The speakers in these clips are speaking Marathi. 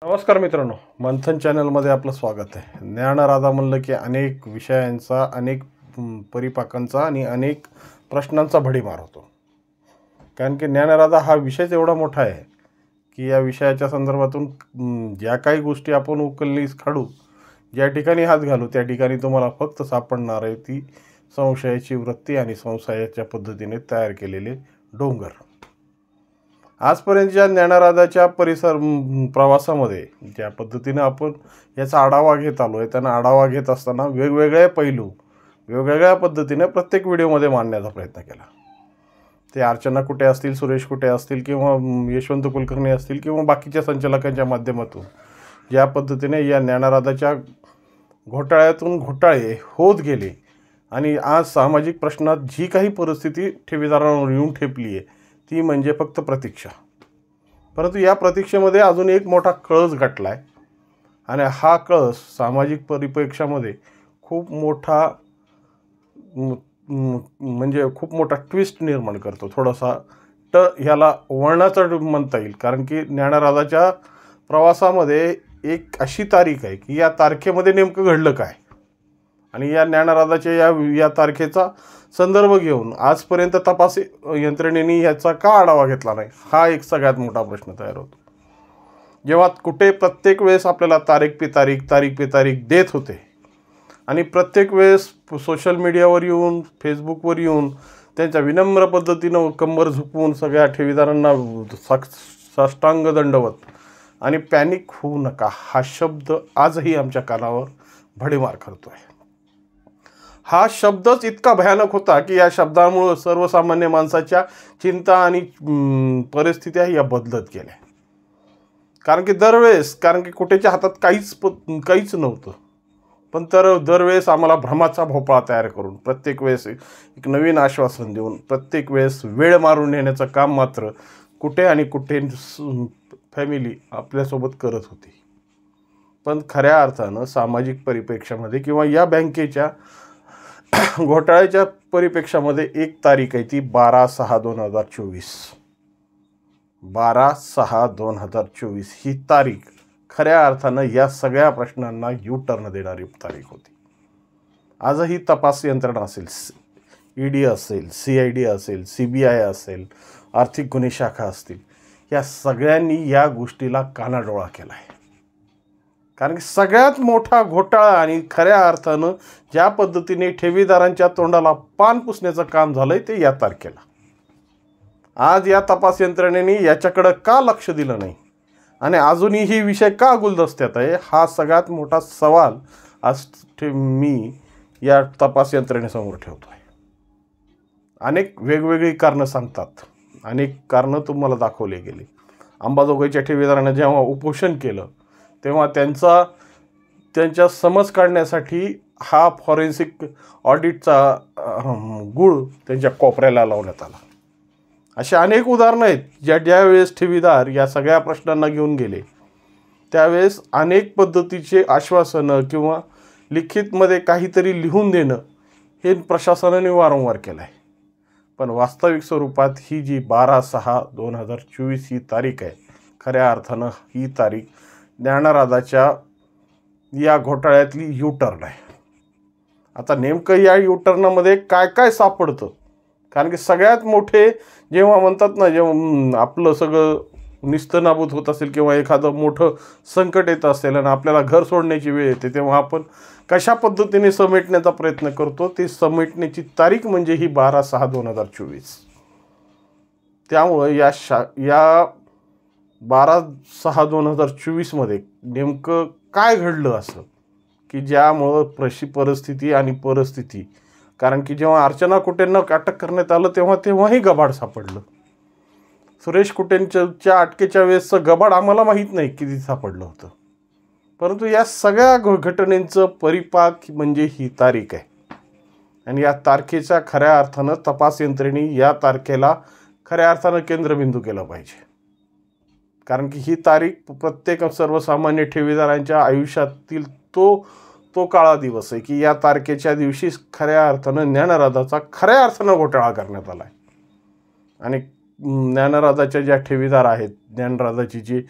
नमस्कार मित्रांनो, मंथन चॅनलमध्ये आपलं स्वागत आहे. ज्ञानराधा म्हणलं की अनेक विषयांचा, अनेक परिपाकांचा आणि अनेक प्रश्नांचा भडीमार होतो. कारण की ज्ञानराधा हा विषयच एवढा मोठा आहे की या विषयाच्या संदर्भातून ज्या काही गोष्टी आपण उकलनीस काढू, ज्या ठिकाणी हात घालू त्या ठिकाणी तुम्हाला फक्त सापडणार आहे ती संशयाची वृत्ती आणि संशयाच्या पद्धतीने तयार केलेले डोंगर. आजपर्यंतच्या ज्ञानराधाच्या प्रवासामध्ये ज्या पद्धतीनं आपण याचा आढावा घेत आलो आहे, त्यांना आढावा घेत असताना वेगवेगळे पैलू वेगवेगळ्या पद्धतीने प्रत्येक व्हिडिओमध्ये मांडण्याचा प्रयत्न केला. ते अर्चना कुठे असतील, सुरेश कुठे असतील किंवा यशवंत कुलकर्णी असतील किंवा बाकीच्या संचालकांच्या माध्यमातून ज्या पद्धतीने या ज्ञानराधाच्या घोटाळ्यातून घोटाळे होत गेले आणि आज सामाजिक प्रश्नात जी काही परिस्थिती ठेवीदारांवर येऊन ठेपली आहे ती म्हणजे फक्त प्रतीक्षा. परंतु या प्रतीक्षेमध्ये अजून एक मोठा कळस गाठला आहे आणि हा कळस सामाजिक परिप्रेक्ष्यामध्ये खूप मोठा म्हणजे खूप मोठा ट्विस्ट निर्माण करतो. थोडासा ह्याला वळणाचा म्हणता येईल. कारण की ज्ञानराधाच्या प्रवासामध्ये एक अशी तारीख आहे की या तारखेमध्ये नेमकं घडलं काय आणि या ज्ञानराधाच्या या तारखेचा संदर्भ घेऊन आजपर्यंत तपास यंत्रणेने याचा का आढावा घेतला नाही, हा एक सगळ्यात मोठा प्रश्न तयार होतो. जेव्हा कुठे प्रत्येक वेळेस आपल्याला तारीख पे तारीख देत होते आणि प्रत्येक वेळेस सोशल मीडियावर येऊन, फेसबुकवर येऊन त्यांच्या विनम्र पद्धतीनं कंबर झुकवून सगळ्या ठेवीदारांना साष्टांग दंडवत आणि पॅनिक होऊ नका हा शब्द आजही आमच्या कानावर भडीमार करतो आहे. हा शब्दच इतका भयानक होता की या शब्दामुळं सर्वसामान्य माणसाच्या चिंता आणि परिस्थित्या या बदलत गेल्या. कारण की कुठेच्या हातात काहीच नव्हतं, पण दरवेळेस आम्हाला भ्रमाचा भोपळा तयार करून प्रत्येक वेळेस एक नवीन आश्वासन देऊन प्रत्येक वेळेस वेळ मारून नेण्याचं काम मात्र कुठे फॅमिली आपल्यासोबत करत होती. पण खऱ्या अर्थानं सामाजिक परिप्रेक्ष्यामध्ये किंवा या बँकेच्या घोटाळ्याच्या परिप्रेक्ष्यामध्ये एक तारीख आहे ती 12/6/2024. 12/6/2024 ही तारीख खऱ्या अर्थानं या सगळ्या प्रश्नांना यू टर्न देणारी तारीख होती. आजही तपास यंत्रणा असेल, ED असेल, CID असेल, CBI असेल, आर्थिक गुन्हे शाखा असतील, या सगळ्यांनी या गोष्टीला कानाडोळा केला आहे. कारण की सगळ्यात मोठा घोटाळा आणि खऱ्या अर्थानं ज्या पद्धतीने ठेवीदारांच्या तोंडाला पान पुसण्याचं काम झालं आहे ते या तारखेला. आज या तपास यंत्रणेने याच्याकडं का लक्ष दिलं नाही आणि अजूनही ही विषय का गुलदस्त्यात आहे, हा सगळ्यात मोठा सवाल आज मी या तपास यंत्रणेसमोर ठेवतो आहे. अनेक वेगवेगळी कारणं सांगतात, अनेक कारणं तुम्हाला दाखवले गेले. अंबाजोगाईच्या ठेवीदारांना जेव्हा उपोषण केलं तेव्हा त्यांच्या समज काढण्यासाठी हा फॉरेन्सिक ऑडिटचा गूळ त्यांच्या कोपऱ्याला लावण्यात आला. अशा अनेक उदाहरणं आहेत ज्यावेळेस ठेवीदार या सगळ्या प्रश्नांना घेऊन गेले त्यावेळेस अनेक पद्धतीचे आश्वासनं किंवा लिखितमध्ये काहीतरी लिहून देणं हे प्रशासनाने वारंवार केलं आहे. पण वास्तविक स्वरूपात ही जी 12/6/2024 ही तारीख आहे, खऱ्या अर्थानं ही तारीख ज्ञानराधाच्या या घोटाळ्यातली यू टर्न आहे. आता नेमकं या यू टर्नामध्ये काय सापडतं, कारण की सगळ्यात मोठे जेव्हा म्हणतात ना, जेव्हा आपलं सगळं निस्तनाबूत होत असेल किंवा एखादं मोठं संकट येत असेल आणि आपल्याला घर सोडण्याची वेळ येते तेव्हा आपण कशा पद्धतीने समेटण्याचा प्रयत्न करतो, ते समेटण्याची तारीख म्हणजे ही 12/6/2024. त्यामुळं या 12/6/2024 नेमकं काय घडलं असं की ज्यामुळं परिस्थिती कारण की जेव्हा अर्चना कुटेंना अटक करण्यात आलं तेव्हाही गबाड सापडलं. सुरेश कुटेंच्या अटकेच्या वेळेसचं गबाड आम्हाला माहीत नाही किती सापडलं होतं. परंतु या सगळ्या घटनेचं परिपाक म्हणजे ही तारीख आहे आणि या तारखेच्या खऱ्या अर्थानं तपास यंत्रणेने या तारखेला खऱ्या अर्थानं केंद्रबिंदू केला पाहिजे. कारण की ही तारीख प्रत्येक सर्वसामान्य ठेवीदारांच्या आयुष्यातील तो काळा दिवस आहे की या तारखेच्या दिवशी खऱ्या अर्थानं ज्ञानराधाचा खऱ्या अर्थानं घोटाळा करण्यात आला आहे. आणि ज्ञानराधाच्या ज्या ठेवीदार आहेत, ज्ञानराधाची जी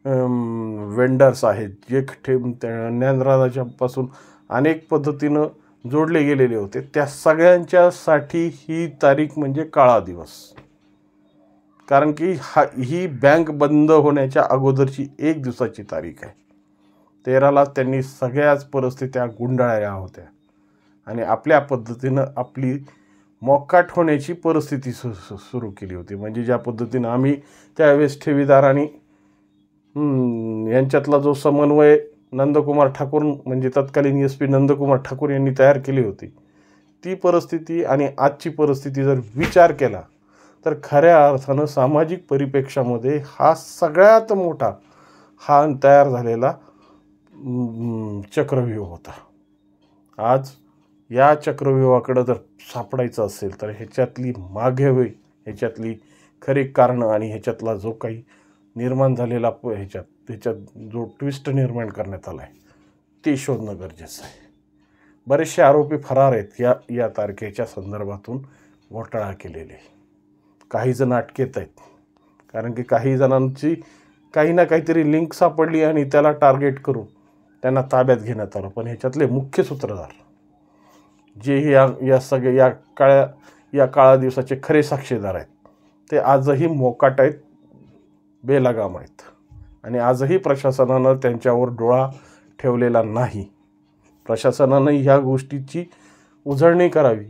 वेंडर्स आहेत, जे ज्ञानराजाच्यापासून अनेक पद्धतीनं जोडले गेलेले होते, त्या सगळ्यांच्यासाठी ही तारीख म्हणजे काळा दिवस. कारण की ही बँक बंद होण्याच्या अगोदरची 1 दिवसाची तारीख आहे. 13ला त्यांनी सगळ्याच परिस्थित्या गुंडाळल्या होत्या आणि आपल्या पद्धतीनं आपली मोकाट होण्याची परिस्थिती सुरू केली होती. म्हणजे ज्या पद्धतीनं आम्ही त्यावेळेस ठेवीदारांनी यांच्यातला जो समन्वय नंदकुमार ठाकूर म्हणजे तत्कालीन SP नंदकुमार ठाकूर यांनी तयार केली होती, ती परिस्थिती आणि आजची परिस्थिती जर विचार केला तर खऱ्या अर्थानं सामाजिक परिप्रेक्षामध्ये हा सगळ्यात मोठा तयार झालेला चक्रव्यूह होता. आज या चक्रव्यूहाकडं जर सापडायचं असेल तर ह्याच्यातली ह्याच्यातली खरी कारणं आणि ह्याच्यातला जो काही निर्माण झालेला ह्याच्यात जो ट्विस्ट निर्माण करण्यात आला आहे ते शोधणं गरजेचं आहे. बरेचसे आरोपी फरार आहेत या तारखेच्या संदर्भातून घोटाळा केलेले. काही जण अटकेत आहेत, कारण की काही जणांची काही ना काहीतरी लिंक सापडली आणि त्याला टार्गेट करून त्यांना ताब्यात घेण्यात आलं. पण ह्याच्यातले मुख्य सूत्रधार जे या काळा दिवसाचे खरे साक्षीदार आहेत ते आजही मोकाट आहेत, बेलगाम आहेत आणि आजही प्रशासनानं त्यांच्यावर डोळा ठेवलेला नाही. प्रशासनानं ह्या गोष्टीची उजळणी करावी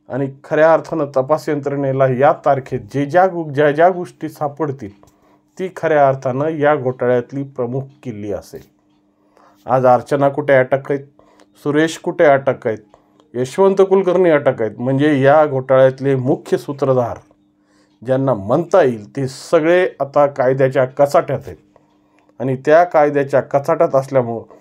आणि खऱ्या अर्थानं तपास यंत्रणेला या तारखेत ज्या गोष्टी सापडतील ती खऱ्या अर्थानं या घोटाळ्यातली प्रमुख किल्ली असेल. आज अर्चना कुठे अटक आहेत, सुरेश कुठे अटक आहेत, यशवंत कुलकर्णी अटक आहेत. म्हणजे या घोटाळ्यातले मुख्य सूत्रधार ज्यांना म्हणता येईल ते सगळे आता कायद्याच्या कचाट्यात आहेत आणि त्या कायद्याच्या कचाट्यात असल्यामुळं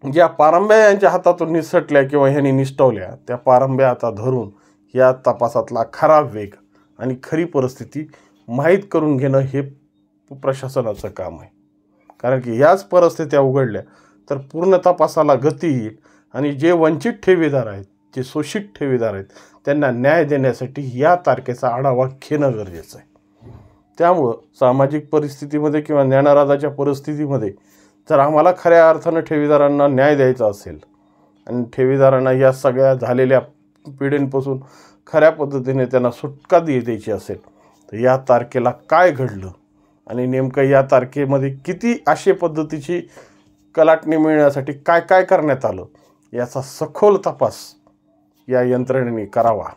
ज्या पारंब्या यांच्या हातातून निसटल्या किंवा ह्यांनी निष्ठवल्या त्या पारंब्या आता धरून या तपासातला खरा वेग आणि खरी परिस्थिती माहीत करून घेणं हे प्रशासनाचं काम आहे. कारण की याच परिस्थित्या उघडल्या तर पूर्ण तपासाला गती येईल आणि जे वंचित ठेवीदार आहेत, जे शोषित ठेवीदार आहेत त्यांना न्याय देण्यासाठी या तारखेचा आढावा घेणं गरजेचं आहे. त्यामुळं सामाजिक परिस्थितीमध्ये किंवा ज्ञानराजाच्या परिस्थितीमध्ये जर आम्हाला खऱ्या अर्थानं ठेवीदारांना न्याय द्यायचा असेल आणि ठेवीदारांना या सगळ्या झालेल्या पिढींपासून खऱ्या पद्धतीने त्यांना सुटका द्यायची असेल तर या तारखेला काय घडलं आणि नेमकं या तारखेमध्ये किती अशा पद्धतीची कलाटणी मिळण्यासाठी काय काय करण्यात आलं याचा सखोल तपास या यंत्रणेने करावा.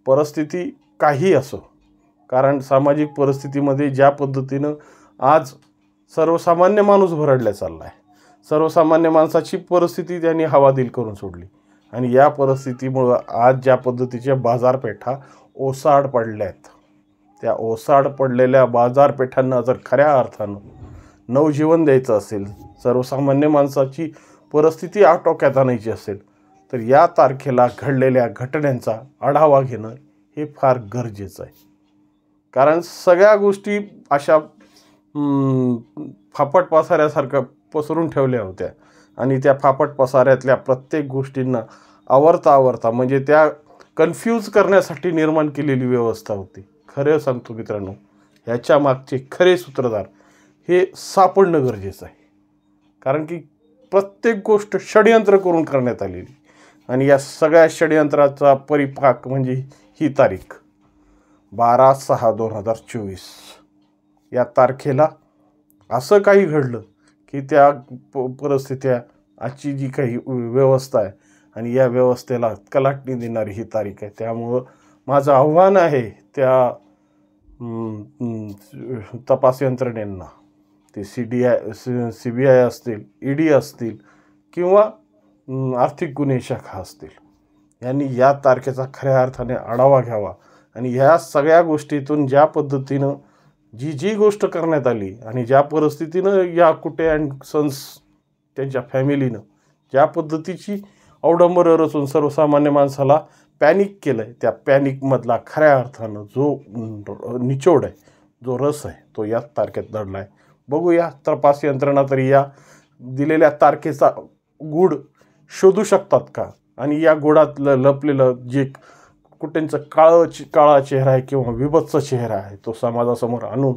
परिस्थिती काही असो, कारण सामाजिक परिस्थितीमध्ये ज्या पद्धतीनं आज सर्वसामान्य माणूस भरडला चालला आहे, सर्वसामान्य माणसाची परिस्थिती त्यांनी हवादिल करून सोडली आणि या परिस्थितीमुळं आज ज्या पद्धतीच्या बाजारपेठा ओसाड पडल्या आहेत, त्या ओसाड पडलेल्या बाजारपेठांना जर खऱ्या अर्थानं नवजीवन द्यायचं असेल, सर्वसामान्य माणसाची परिस्थिती आटोक्यात आणायची असेल तर या तारखेला घडलेल्या घटनांचा आढावा घेणं हे फार गरजेचं आहे. कारण सगळ्या गोष्टी अशा फापट पसाऱ्यासारखं पसरून ठेवल्या होत्या आणि त्या फापट पसाऱ्यातल्या प्रत्येक गोष्टींना आवरता म्हणजे त्या कन्फ्यूज करण्यासाठी निर्माण केलेली व्यवस्था होती. खरं सांगतो मित्रांनो, ह्याच्या मागचे खरे सूत्रधार हे सापडणं गरजेचं आहे. कारण की प्रत्येक गोष्ट षडयंत्र करून करण्यात आलेली आणि या सगळ्या षडयंत्राचा परिपाक म्हणजे ही तारीख 12/6/2024 या तारखेला असं काही घडलं की त्या परिस्थित्या आजची जी काही व्यवस्था आहे आणि या व्यवस्थेला कलाटणी देणारी ही तारीख आहे. त्यामुळं माझं आव्हान आहे त्या तपास यंत्रणेंना, ते CBI असतील, ED असतील किंवा आर्थिक गुन्हे शाखा असतील, यांनी या तारखेचा खऱ्या अर्थाने आढावा घ्यावा आणि ह्या सगळ्या गोष्टीतून ज्या पद्धतीनं जी गोष्ट करण्यात आली आणि ज्या परिस्थितीनं या कुटे अँड सन्स त्यांच्या फॅमिलीनं ज्या पद्धतीची अवडंबरं रचून सर्वसामान्य माणसाला पॅनिक केलं आहे, त्या पॅनिकमधला खऱ्या अर्थानं जो निचोड आहे, जो रस आहे, तो याच तारखेत दडला आहे. बघूया तपास यंत्रणा तरी या दिलेल्या तारखेचा गूढ शोधू शकतात का आणि या गुढात लपलेलं जे कुठेंचं काळा चेहरा आहे किंवा विभत्स चेहरा आहे तो समाजासमोर आणून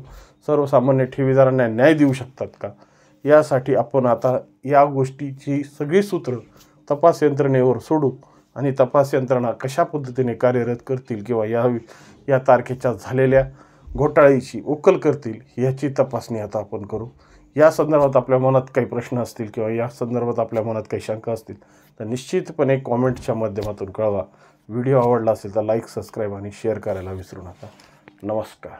सर्वसामान्य ठेवीदारांना न्याय देऊ शकतात का, यासाठी आपण आता या गोष्टीची सगळी सूत्र तपास यंत्रणेवर सोडू आणि तपास यंत्रणा कशा पद्धतीने कार्यरत करतील किंवा या तारखेच्या झालेल्या घोटाळ्याची उकल करतील याची तपासणी आता आपण करू. या संदर्भात आपल्या मनात काही प्रश्न असतील किंवा या संदर्भात आपल्या मनात काही शंका असतील तर निश्चितपणे कॉमेंटच्या माध्यमातून कळवा. व्हिडिओ आवडला असेल तर लाईक, सबस्क्राईब आणि शेअर करायला विसरू नका. नमस्कार.